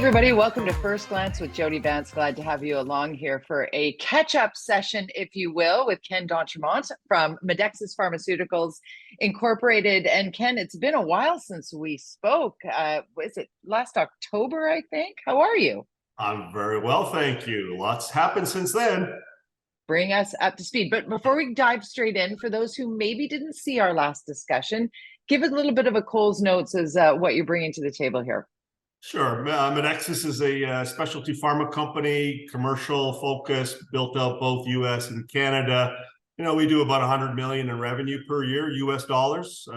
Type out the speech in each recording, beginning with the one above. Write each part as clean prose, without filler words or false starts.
everybody. Welcome to First Glance with Jody Vance. Glad to have you along here for a catch-up session, if you will, with Ken d'Entremont from Medexus Pharmaceuticals Incorporated. And Ken, it's been a while since we spoke. Was it last October, I think? How are you? I'm very well, thank you. Lots happened since then. Bring us up to speed. But before we dive straight in, for those who maybe didn't see our last discussion, give it a little bit of a Coles Notes as what you're bringing to the table here. Sure. Medexus is a specialty pharma company, commercial focused, built out both US and Canada. We do about 100 million in revenue per year, US dollars,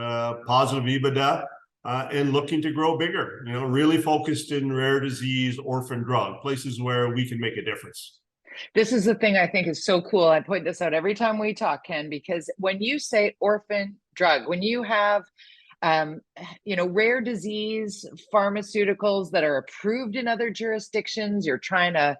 positive EBITDA, and looking to grow bigger, really focused in rare disease, orphan drug, places where we can make a difference. This is the thing I think is so cool. I point this out every time we talk, Ken, because when you say orphan drug, when you have rare disease pharmaceuticals that are approved in other jurisdictions, you're trying to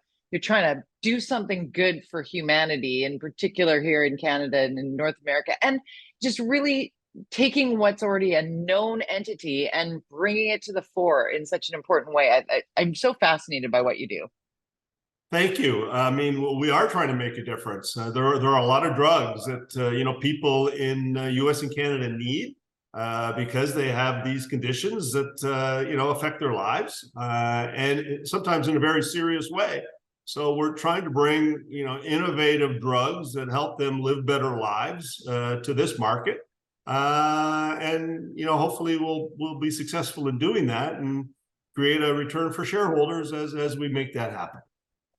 do something good for humanity, in particular here in Canada and in North America, and just really taking what's already a known entity and bringing it to the fore in such an important way. I'm so fascinated by what you do. Thank you. I mean, we are trying to make a difference. There are a lot of drugs that people in U.S. and Canada need because they have these conditions that affect their lives and sometimes in a very serious way. So we're trying to bring innovative drugs that help them live better lives to this market, and hopefully we'll be successful in doing that and create a return for shareholders as we make that happen.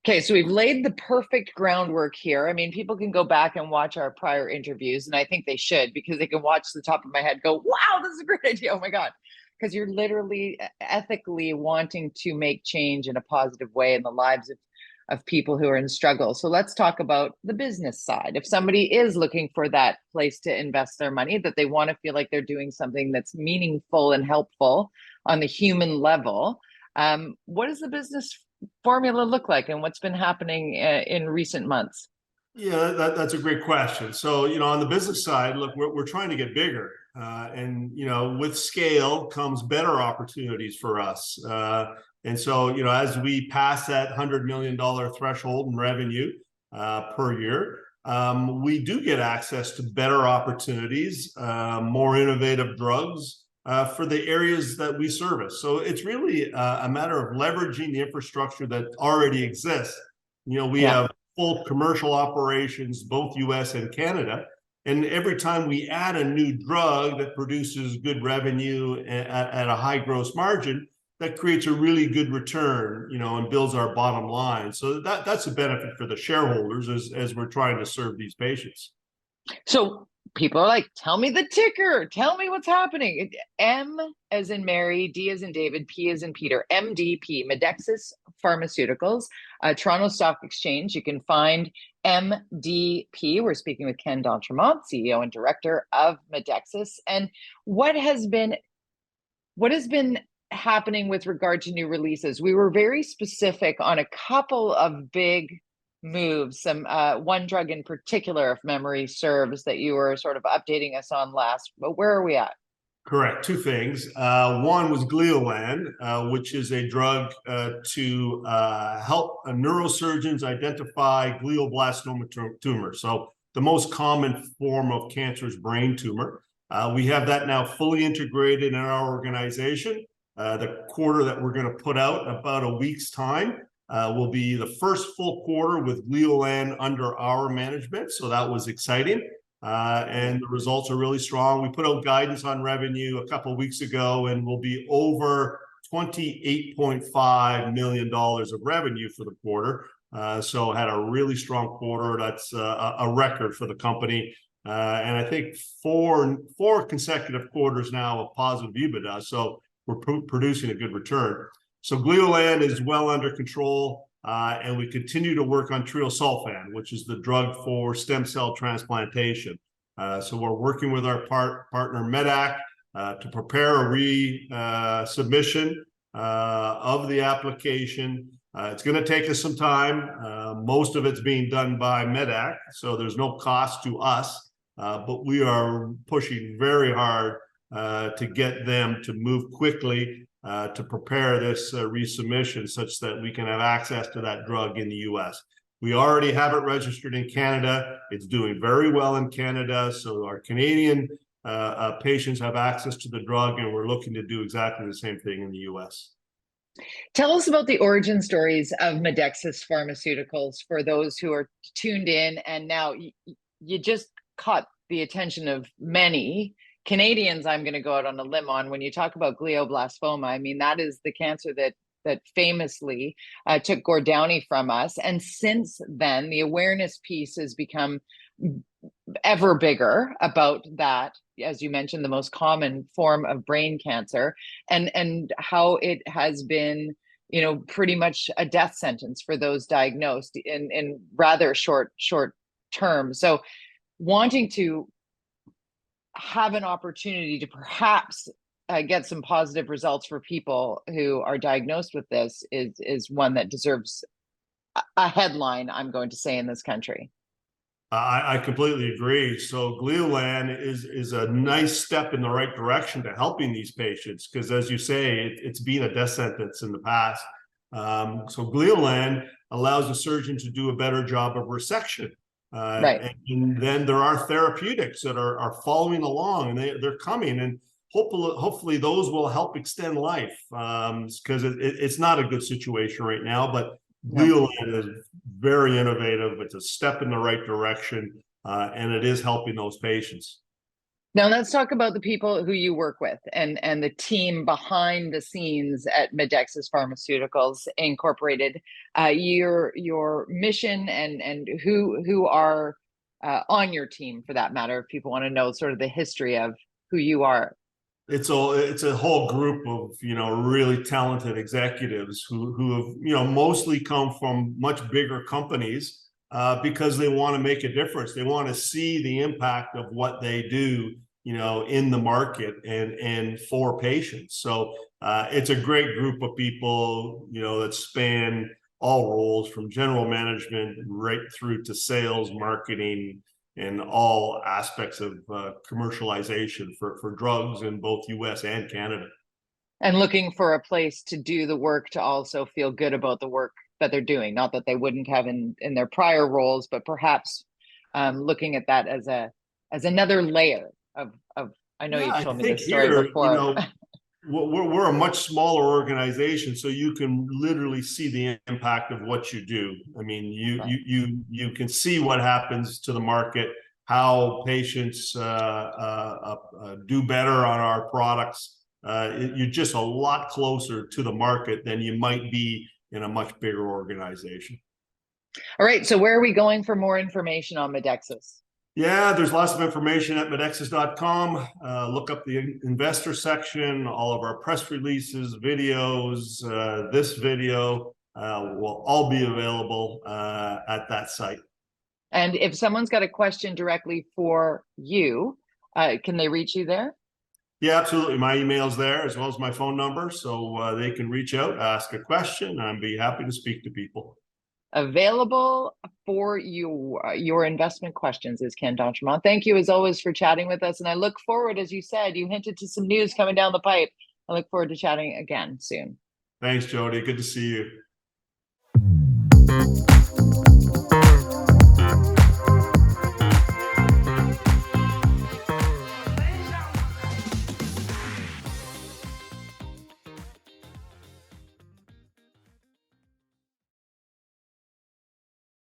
Okay, so we've laid the perfect groundwork here. I mean, people can go back and watch our prior interviews, and I think they should, because they can watch the top of my head go, wow, this is a great idea. Oh my God. Because you're literally ethically wanting to make change in a positive way in the lives of people who are in struggle. So let's talk about the business side. If somebody is looking for that place to invest their money, that they want to feel like they're doing something that's meaningful and helpful on the human level, what does the business formula look like, and what's been happening in recent months? Yeah, that's a great question. So, on the business side, look, we're trying to get bigger, and with scale comes better opportunities for us. And so, as we pass that $100 million threshold in revenue per year, we do get access to better opportunities, more innovative drugs for the areas that we service. So it's really a matter of leveraging the infrastructure that already exists. We have full commercial operations, both US and Canada. And every time we add a new drug that produces good revenue at a high gross margin, that creates a really good return, and builds our bottom line. So that's a benefit for the shareholders as we're trying to serve these patients. So people are like, tell me the ticker, tell me what's happening. M as in Mary, D as in David, P as in Peter, MDP, Medexus Pharmaceuticals, Toronto Stock Exchange. You can find MDP. We're speaking with Ken d'Entremont, CEO and director of Medexus. And what has been happening with regard to new releases? We were very specific on a couple of big moves, some one drug in particular, if memory serves, that you were sort of updating us on last. But where are we at? Correct. Two things. One was Gleolan, which is a drug to help neurosurgeons identify glioblastoma tumor. So the most common form of cancer is brain tumor. We have that now fully integrated in our organization. The quarter that we're going to put out in about a week's time will be the first full quarter with Gleolan under our management. So that was exciting. And the results are really strong. We put out guidance on revenue a couple of weeks ago, and we'll be over $28.5 million of revenue for the quarter. So had a really strong quarter. That's a record for the company. And I think four consecutive quarters now of positive EBITDA. So we're producing a good return. So Gleolan is well under control, and we continue to work on treosulfan, which is the drug for stem cell transplantation. So we're working with our partner Medac to prepare a resubmission of the application. It's going to take us some time. Most of it's being done by Medac, so there's no cost to us, but we are pushing very hard to get them to move quickly to prepare this resubmission such that we can have access to that drug in the US. We already have it registered in Canada. It's doing very well in Canada. So our Canadian patients have access to the drug, and we're looking to do exactly the same thing in the US. Tell us about the origin stories of Medexus Pharmaceuticals for those who are tuned in. And now you just caught the attention of many Canadians. I'm going to go out on a limb on when you talk about glioblastoma. I mean, that is the cancer that famously took Gord Downie from us. And since then, the awareness piece has become ever bigger about that, as you mentioned, the most common form of brain cancer, and how it has been, pretty much a death sentence for those diagnosed in rather short term. So wanting to have an opportunity to perhaps get some positive results for people who are diagnosed with this is one that deserves a headline, I'm going to say, in this country. I completely agree. So Gleolan is a nice step in the right direction to helping these patients, because as you say, it's been a death sentence in the past. So Gleolan allows the surgeon to do a better job of resection. Right. And then there are therapeutics that are following along, and they're coming, and hopefully those will help extend life, because it's not a good situation right now, but Gleolan is very innovative. It's a step in the right direction, and it is helping those patients. Now let's talk about the people who you work with and the team behind the scenes at Medexus Pharmaceuticals Incorporated. Your mission and who are on your team, for that matter, if people want to know sort of the history of who you are. It's a whole group of really talented executives who have mostly come from much bigger companies, because they want to make a difference. They want to see the impact of what they do in the market and for patients. So it's a great group of people that span all roles, from general management right through to sales, marketing, and all aspects of commercialization for drugs in both US and Canada. And looking for a place to do the work, to also feel good about the work that they're doing. Not that they wouldn't have in their prior roles, but perhaps looking at that as another layer of I know you've told me this story before. We're a much smaller organization, so you can literally see the impact of what you do. I mean, you can see what happens to the market, how patients do better on our products. You're just a lot closer to the market than you might be in a much bigger organization. All right, so where are we going for more information on Medexus? Yeah, there's lots of information at medexus.com. Look up the investor section. All of our press releases, videos, this video will all be available at that site. And if someone's got a question directly for you, can they reach you there? Yeah, absolutely. My email's there, as well as my phone number. So they can reach out, ask a question, and I'd be happy to speak to people. Available for your investment questions is Ken d'Entremont. Thank you as always for chatting with us. And I look forward, as you said, you hinted to some news coming down the pipe. I look forward to chatting again soon. Thanks, Jody. Good to see you.